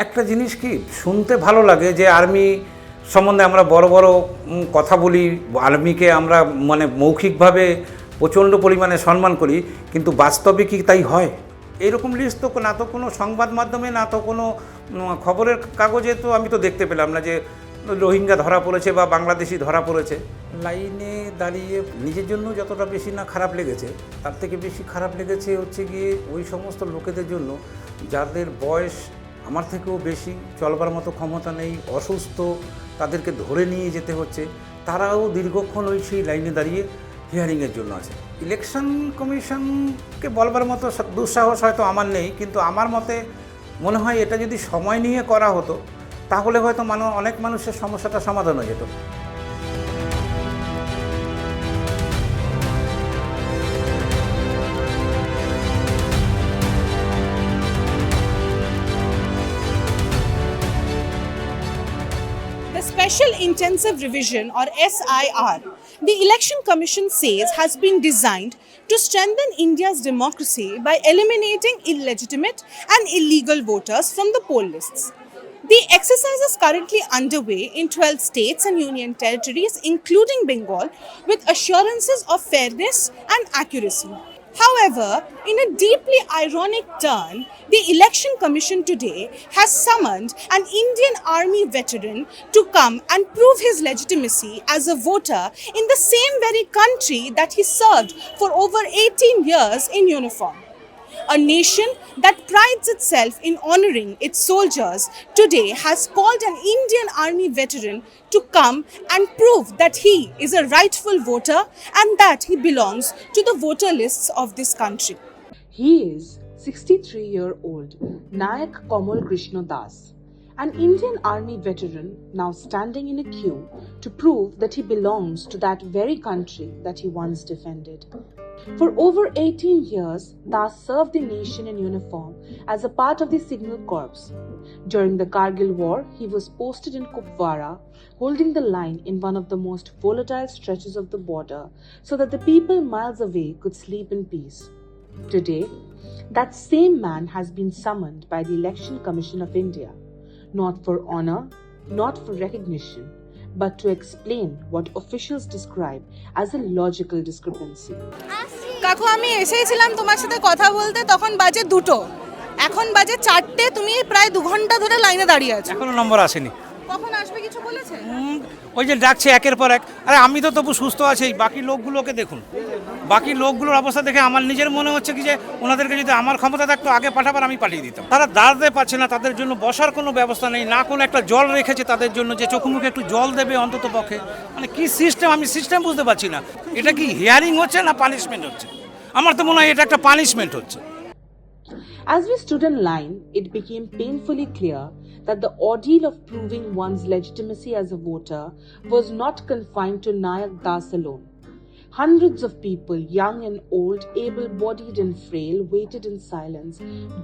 একটা জিনিস কি শুনতে ভালো লাগে যে আর্মি সম্বন্ধে আমরা বড় বড় কথা বলি, আর্মিকে আমরা মানে মৌখিকভাবে প্রচণ্ড পরিমাণে সম্মান করি, কিন্তু বাস্তবে কি তাই হয়? এইরকম লিস্ট তো না তো কোনো সংবাদ মাধ্যমে, না তো কোনো খবরের কাগজে তো আমি তো দেখতে পেলাম না যে রোহিঙ্গা ধরা পড়েছে বা বাংলাদেশি ধরা পড়েছে। লাইনে দাঁড়িয়ে নিজের জন্য যতটা বেশি না খারাপ লেগেছে, তার থেকে বেশি খারাপ লেগেছে হচ্ছে গিয়ে ওই সমস্ত লোকেদের জন্য যাদের বয়স আমার থেকেও বেশি, চলবার মতো ক্ষমতা নেই, অসুস্থ, তাদেরকে ধরে নিয়ে যেতে হচ্ছে, তারাও দীর্ঘক্ষণ ওই সেই লাইনে দাঁড়িয়ে হিয়ারিংয়ের জন্য আছে। ইলেকশন কমিশনকে বলবার মতো দুঃসাহস হয়তো আমার নেই, কিন্তু আমার মতে মনে হয় এটা যদি সময় নিয়ে করা হতো তাহলে হয়তো অনেক মানুষের সমস্যাটা সমাধান হয়ে যেত। Special Intensive Revision or SIR, the Election Commission says has been designed to strengthen India's democracy by eliminating illegitimate and illegal voters from the poll lists. The exercise is currently underway in 12 states and union territories, including Bengal, with assurances of fairness and accuracy. However, in a deeply ironic turn, the Election Commission today has summoned an Indian Army veteran to come and prove his legitimacy as a voter in the same very country that he served for over 18 years in uniform. A nation that prides itself in honoring its soldiers today has called an Indian Army veteran to come and prove that he is a rightful voter and that he belongs to the voter lists of this country. He is 63-year-old Naik Kamal Krishna, an Indian Army veteran now standing in a queue to prove that he belongs to that very country that he once defended. For over 18 years, Das served the nation in uniform as a part of the Signal Corps. During the Kargil War, he was posted in Kupwara, holding the line in one of the most volatile stretches of the border so that the people miles away could sleep in peace. Today, that same man has been summoned by the Election Commission of India, not for honor, not for recognition, but to explain what officials describe as a logical discrepancy. কাকু, আমি এসেছিলাম তোমার সাথে কথা বলতে, তখন বাজে 2টো, এখন বাজে 4টে, তুমি প্রায় 2 ঘন্টা ধরে লাইনে দাঁড়িয়ে আছো। এখনো নম্বর আসেনি। কখন আসবে কিছু বলেছে? ওই যে ডাকছে একের পর এক। আরে আমি তো তবু সুস্থ আছি, বাকি লোকগুলোকে দেখুন, বাকি লোকগুলোর অবস্থা দেখে আমার নিজের মনে হচ্ছে কি যে ওনাদেরকে যদি আমার ক্ষমতা থাকতো আগে পাঠাবার আমি পাঠিয়ে দিতাম। তারা দাঁড়াতে পারছে না, তাদের জন্য বসার কোনো ব্যবস্থা নেই, না কোনো একটা জল রেখেছে তাদের জন্য যে চোখ মুখে একটু জল দেবে অন্তত পক্ষে। মানে কি সিস্টেম, আমি সিস্টেম বুঝতে পারছি না। এটা কি হিয়ারিং হচ্ছে না পানিশমেন্ট হচ্ছে? আমার তো মনে হয় এটা একটা পানিশমেন্ট হচ্ছে। As we stood in line, it became painfully clear that the ordeal of proving one's legitimacy as a voter was not confined to Naik Das alone. Hundreds of people, young and old, able-bodied and frail, waited in silence,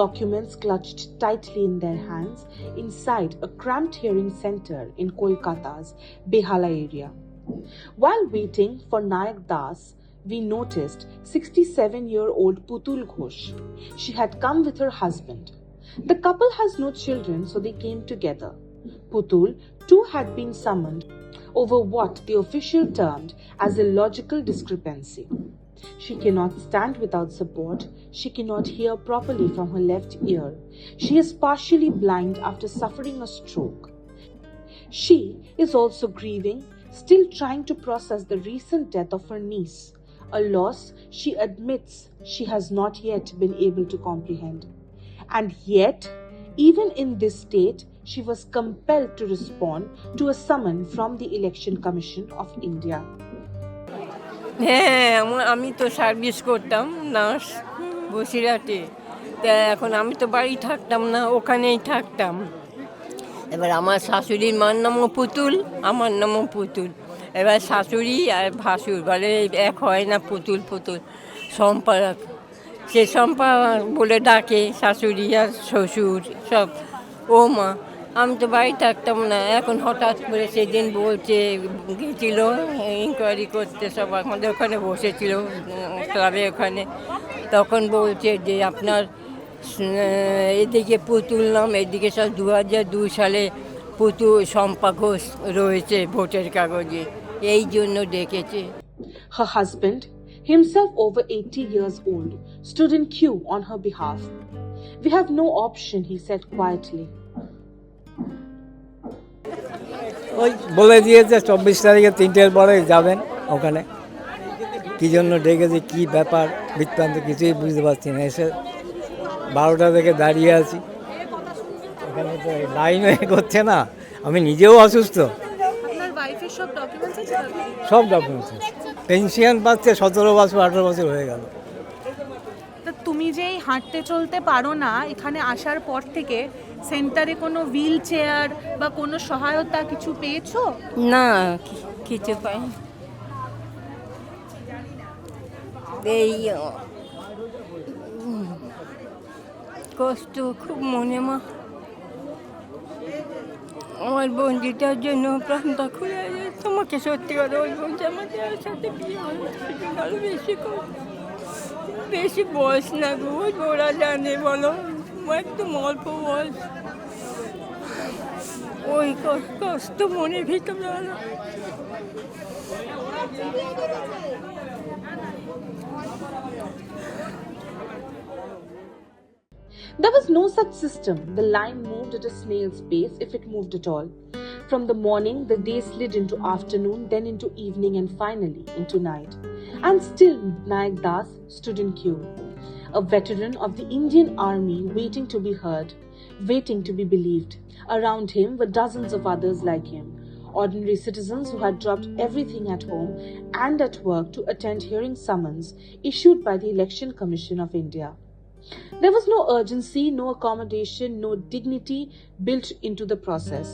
documents clutched tightly in their hands, inside a cramped hearing center in Kolkata's Behala area. While waiting for Naik Das, we noticed 67-year-old Putul Ghosh. She had come with her husband. The couple has no children, so they came together. Putul too had been summoned over what the official termed as a logical discrepancy. She cannot stand without support. She cannot hear properly from her left ear. She is partially blind after suffering a stroke. She is also grieving, still trying to process the recent death of her niece, a loss she admits she has not yet been able to comprehend. And yet, even in this state, she was compelled to respond to a summon from the Election Commission of India. হ্যাঁ, আমি তো service করতাম nurse বসিরহাটে। তা এখন আমি তো বাড়ি থাকতাম না, ওখানেই থাকতাম। এবার আমার শাশুড়ির মার নামও পুতুল, আমার নামও পুতুল। এবার শাশুড়ি আর ভাসুর বলে এক হয় না, পুতুল পুতুল সম্পাদক, সে সম্পা বলে ডাকে শাশুড়ি আর শ্বশুর সব। ও মা, আমি তো বাড়ি থাকতাম না, এখন হঠাৎ করে সেদিন বলছে, গেছিল ইনকোয়ারি করতে, সব আমাদের ওখানে বসেছিল ক্লাবে ওখানে, তখন বলছে যে আপনার এদিকে পুতুল নাম, এদিকে সব 2002 সালে পুতুল শম্পা ঘোষ রয়েছে ভোটের কাগজে, এই জন্য ডেকেছে। Her husband, himself over 80 years old, stood in queue on her behalf. We have no option, he said quietly. ওই বলে দিয়েছে 24 তারিখে 3টের পরে যাবেন ওখানে। কী জন্য ডেকেছে, কী ব্যাপার বৃত্তান্ত কিছুই বুঝতে পারছি না। এসে 12টা থেকে দাঁড়িয়ে আছি, এখানে তো লাইন হয়ে করছে না, আমি নিজেও অসুস্থ। আপনার ওয়াইফের সব ডকুমেন্টস আছে? সব ডকুমেন্টস পেনশন পাচ্ছে, 17 বছর 18 বছর হয়ে গেল। তা তুমি যে হাঁটতে চলতে পারো না, এখানে আসার পর থেকে সেন্টারে কোনো হুইল চেয়ার বা কোনো সহায়তা কিছু পেয়েছো? না, কিছু পাই এই কষ্ট খুব মনে মা। আমার বন্ধুটার জন্য প্রাণটা খুলে যায়। তোমাকে সত্যি কথা বলবো যে আমাদের সাথে বিয়ে হলো, আরো বেশি বয়স না গো, ওরা জানে বলো, একদম অল্প বয়স। ওই কষ্ট মনের ভিতরে হলো। There was no such system. The line moved at a snail's pace, if it moved at all. From the morning, the day slid into afternoon, then into evening, and finally into night. And still Naik Das stood in queue, a veteran of the Indian Army waiting to be heard, waiting to be believed. Around him were dozens of others like him, ordinary citizens who had dropped everything at home and at work to attend hearing summons issued by the Election Commission of India. There was no urgency, no accommodation, no dignity built into the process.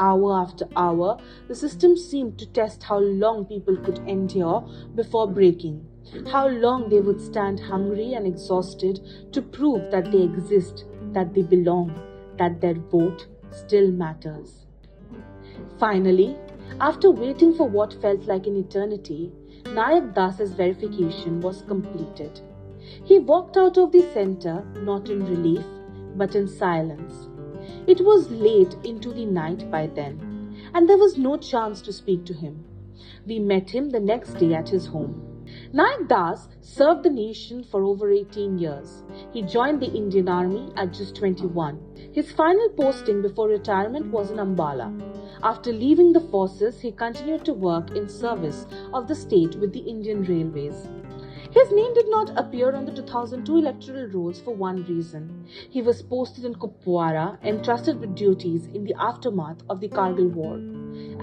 Hour after hour, the system seemed to test how long people could endure before breaking, how long they would stand hungry and exhausted to prove that they exist, that they belong, that their vote still matters. Finally, after waiting for what felt like an eternity, Naik Das's verification was completed. He walked out of the center not in relief but in silence. It was late into the night by then, and there was no chance to speak to him. We met him the next day at his home. Naik Das served the nation for over 18 years. He joined the Indian Army at just 21. His final posting before retirement was in Ambala. After leaving the forces, he continued to work in service of the state with the Indian Railways. His name did not appear on the 2002 electoral rolls for one reason. He was posted in Kupwara, entrusted with duties in the aftermath of the Kargil War.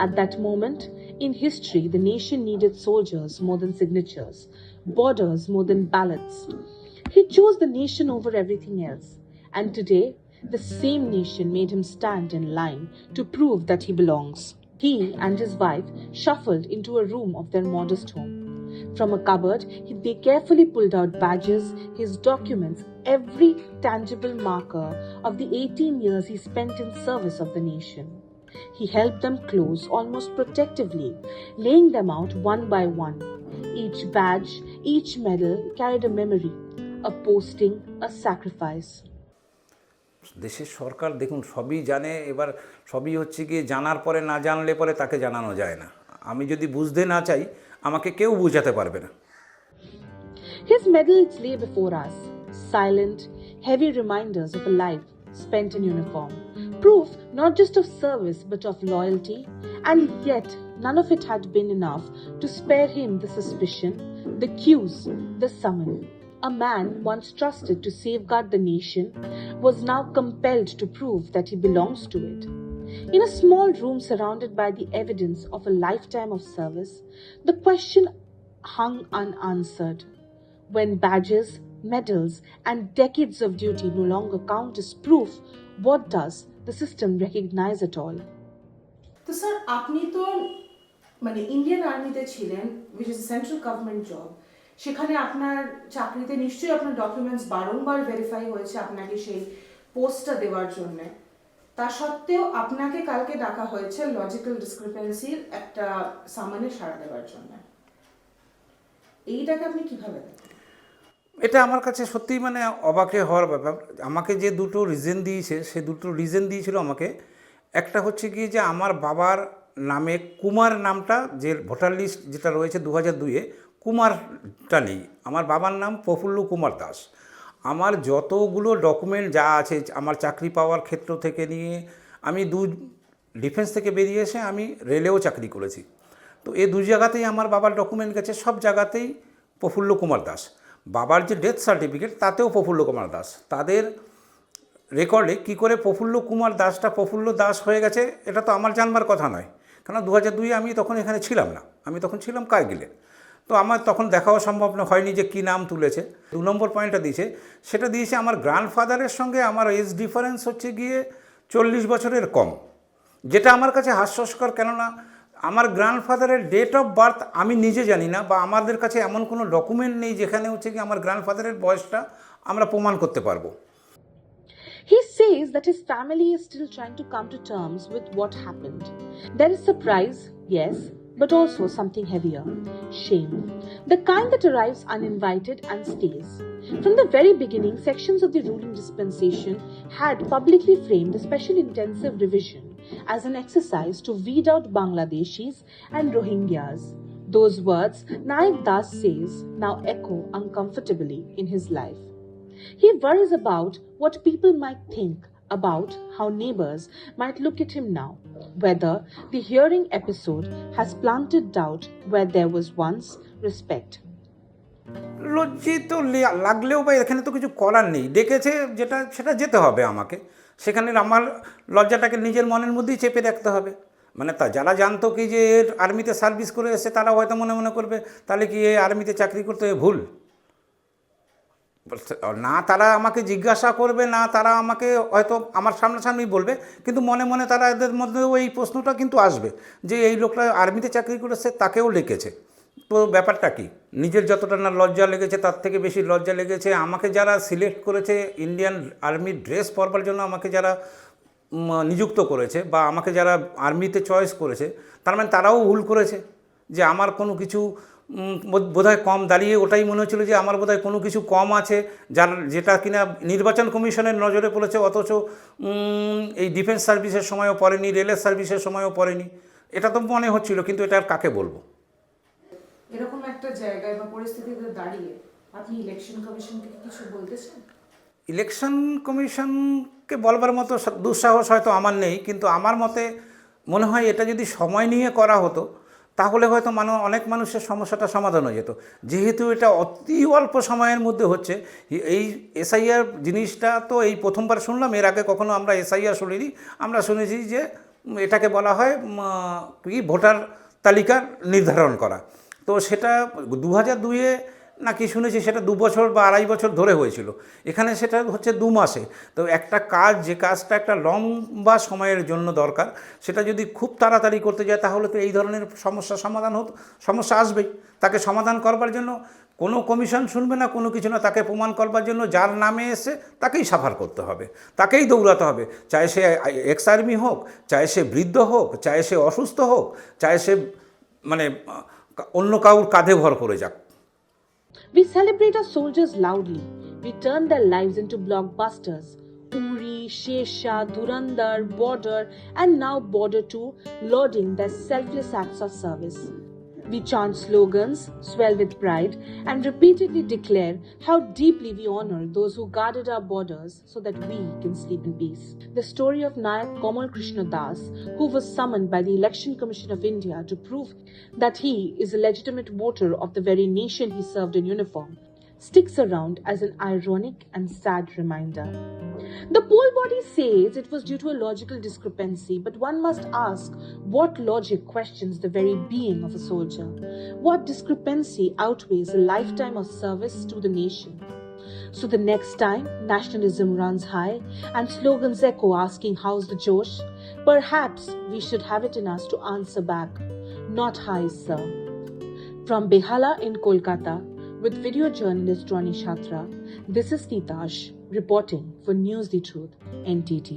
At that moment in history, the nation needed soldiers more than signatures, borders more than ballots. He chose the nation over everything else. And today, the same nation made him stand in line to prove that he belongs. He and his wife shuffled into a room of their modest home. From a cupboard, they carefully pulled out badges, his documents, every tangible marker of the 18 years he spent in service of the nation. He held them close, almost protectively, laying them out one by one. Each badge, each medal carried a memory, a posting, a sacrifice. দেশের সরকার দেখুন সবই জানে, এবার সবই হচ্ছে কি জানার পরে না জানলে পরে তাকে জানানো যায় না। আমি যদি বুঝতে না চাই আমাকে কেউ বোঝাতে পারবে না। His medals lay before us, silent, heavy reminders of a life spent in uniform, proof not just of service but of loyalty, and yet none of it had been enough to spare him the suspicion, the cues, the summon. A man once trusted to safeguard the nation was now compelled to prove that he belongs to it. In a small room surrounded by the evidence of a lifetime of service, the question hung unanswered. When badges, medals, and decades of duty no longer count as proof, what does the system recognize at all? তো sir, আপনি তো মানে Indian আর্মিতে ছিলেন, which is a central government job. সেখানে আপনার চাকরিতে নিশ্চয়ই আপনার ডকুমেন্টস বারংবার ভেরিফাই হয়েছে আপনাকে সেই পোস্টটা দেওয়ার জন্য। তা সত্ত্বেও আপনাকে কালকে ডাকা হয়েছে লজিক্যাল ডিসক্রিপেন্সির একটা সামানে সাড়া দেওয়ার জন্য। এইটাকে আপনি কিভাবে দেখেন? এটা আমার কাছে সত্যিই মানে অবাকে হওয়ার ব্যাপার। আমাকে যে দুটো রিজন দিয়েছে, সে দুটো রিজন দিয়েছিল আমাকে। একটা হচ্ছে কি যে আমার বাবার নামে কুমার নামটা, যে ভোটার লিস্ট যেটা রয়েছে 2002-এ, কুমারটা নেই। আমার বাবার নাম প্রফুল্ল কুমার দাস। আমার যতগুলো ডকুমেন্ট যা আছে, আমার চাকরি পাওয়ার ক্ষেত্র থেকে নিয়ে, আমি ডিফেন্স থেকে বেরিয়ে এসে আমি রেলেও চাকরি করেছি। তো এই দু জায়গাতেই আমার বাবার ডকুমেন্ট গেছে, সব জায়গাতেই প্রফুল্ল কুমার দাস। বাবার যে ডেথ সার্টিফিকেট তাতেও প্রফুল্ল কুমার দাস। তাদের রেকর্ডে কী করে প্রফুল্ল কুমার দাসটা প্রফুল্ল দাস হয়ে গেছে এটা তো আমার জানবার কথা নয়, কারণ 2002-এ আমি তখন এখানে ছিলাম না, আমি তখন ছিলাম কার্গিলে। তো আমার তখন দেখাও সম্ভব হয়নি যে কী নাম তুলেছে। 2 নম্বর পয়েন্টটা দিয়েছে, সেটা দিয়েছে আমার গ্র্যান্ডফাদারের সঙ্গে আমার এজ ডিফারেন্স হচ্ছে গিয়ে 40 বছরের কম, যেটা আমার কাছে হাস্যস্কর। কেননা আমার গ্র্যান্ডফাদারের ডেট অফ বার্থ আমি নিজে জানি না, বা আমাদের কাছে এমন কোনো ডকুমেন্ট নেই যেখানে হচ্ছে কি আমার গ্র্যান্ডফাদারের বয়সটা আমরা প্রমাণ করতে পারবো। He says that his family is still trying to come to terms with what happened. There is surprise, yes, but also something heavier: shame. The kind that arrives uninvited and stays. From the very beginning, sections of the ruling dispensation had publicly framed the special intensive revision as an exercise to weed out Bangladeshis and Rohingyas. Those words, Naik Das says, now echo uncomfortably in his life. He worries about what people might think, about how neighbors might look at him now, whether the hearing episode has planted doubt where there was once respect. লজ্জিত লাগলেও বা এখানে তো কিছু করার নেই, ডেকেছে যেটা সেটা যেতে হবে আমাকে। সেখানে আমার লজ্জাটাকে নিজের মনের মধ্যেই চেপে রাখতে হবে। মানে যারা জানতো কি যে এর আর্মিতে সার্ভিস করে এসে, তারা হয়তো মনে মনে করবে তাহলে কি এই আর্মিতে চাকরি করতে ভুল না। তারা আমাকে জিজ্ঞাসা করবে না, তারা আমাকে হয়তো আমার সামনাসামনি বলবে, কিন্তু মনে মনে তারা এদের মধ্যেও এই প্রশ্নটা কিন্তু আসবে যে এই লোকটা আর্মিতে চাকরি করেছে, তাকেও ডেকেছে। তো ব্যাপারটা কি, নিজের যতটা না লজ্জা লেগেছে তার থেকে বেশি লজ্জা লেগেছে আমাকে যারা সিলেক্ট করেছে ইন্ডিয়ান আর্মির ড্রেস পরবার জন্য, আমাকে যারা নিযুক্ত করেছে বা আমাকে যারা আর্মিতে চয়েস করেছে, তার মানে তারাও ভুল করেছে। যে আমার কোনো কিছু বোধহয় কম দাঁড়িয়ে ওটাই মনে হচ্ছিল যে আমার বোধহয় কোনো কিছু কম আছে, যেটা কিনা নির্বাচন কমিশনের নজরে পড়েছে, অথচ এই ডিফেন্স সার্ভিসের সময়ও পড়েনি, রেলের সার্ভিসের সময়ও পড়েনি। এটা তো মনে হচ্ছিল, কিন্তু এটা আর কাকে বলবো। এরকম একটা জায়গায় বা পরিস্থিতিতে দাঁড়িয়ে আপনি ইলেকশন কমিশনকে কিছু বলতে চান? ইলেকশন কমিশনকে বলবার মতো দুঃসাহস হয়তো আমার নেই, কিন্তু আমার মতে মনে হয় এটা যদি সময় নিয়ে করা হতো তাহলে হয়তো অনেক মানুষের সমস্যাটা সমাধান হয়ে যেত। যেহেতু এটা অতি অল্প সময়ের মধ্যে হচ্ছে, এই এসআইআর জিনিসটা তো এই প্রথমবার শুনলাম, এর আগে কখনো আমরা এসআইআর শুনিনি। আমরা শুনেছি যে এটাকে বলা হয় কি ভোটার তালিকা নির্ধারণ করা। তো সেটা 2002-এ নাকি শুনেছি সেটা 2 বছর বা 2.5 বছর ধরে হয়েছিল, এখানে সেটা হচ্ছে 2 মাসে। তো একটা কাজ, যে কাজটা একটা লম্বা সময়ের জন্য দরকার, সেটা যদি খুব তাড়াতাড়ি করতে যায় তাহলে তো এই ধরনের সমস্যা আসবেই। তাকে সমাধান করবার জন্য কোনো কমিশন শুনবে না, কোনো কিছু না, তাকে প্রমাণ করবার জন্য যার নামে এসে তাকেই সাফার করতে হবে, তাকেই দৌড়াতে হবে। চাहे সে এক্স আর্মি হোক, চাहे সে বৃদ্ধ হোক, চাहे সে অসুস্থ হোক, চাहे সে মানে অন্য কাউর কাঁধে ভর করে যাক। We celebrate our soldiers loudly. We turn their lives into blockbusters. Uri, Shesha, Durandar, Border, and now Border 2, lauding their selfless acts of service. We chant slogans, swell with pride, and repeatedly declare how deeply we honor those who guarded our borders so that we can sleep in peace. The story of Naik Kamal Krishna Das, who was summoned by the Election Commission of India to prove that he is a legitimate voter of the very nation he served in uniform, sticks around as an ironic and sad reminder. The poll body says it was due to a logical discrepancy, but one must ask, what logic questions the very being of a soldier? What discrepancy outweighs a lifetime of service to the nation? So the next time nationalism runs high and slogans echo asking how's the Josh, perhaps we should have it in us to answer back, not high, sir. From Behala in Kolkata, with video journalist Ronnie Shatra, this is Titash reporting for News the Truth, NTT.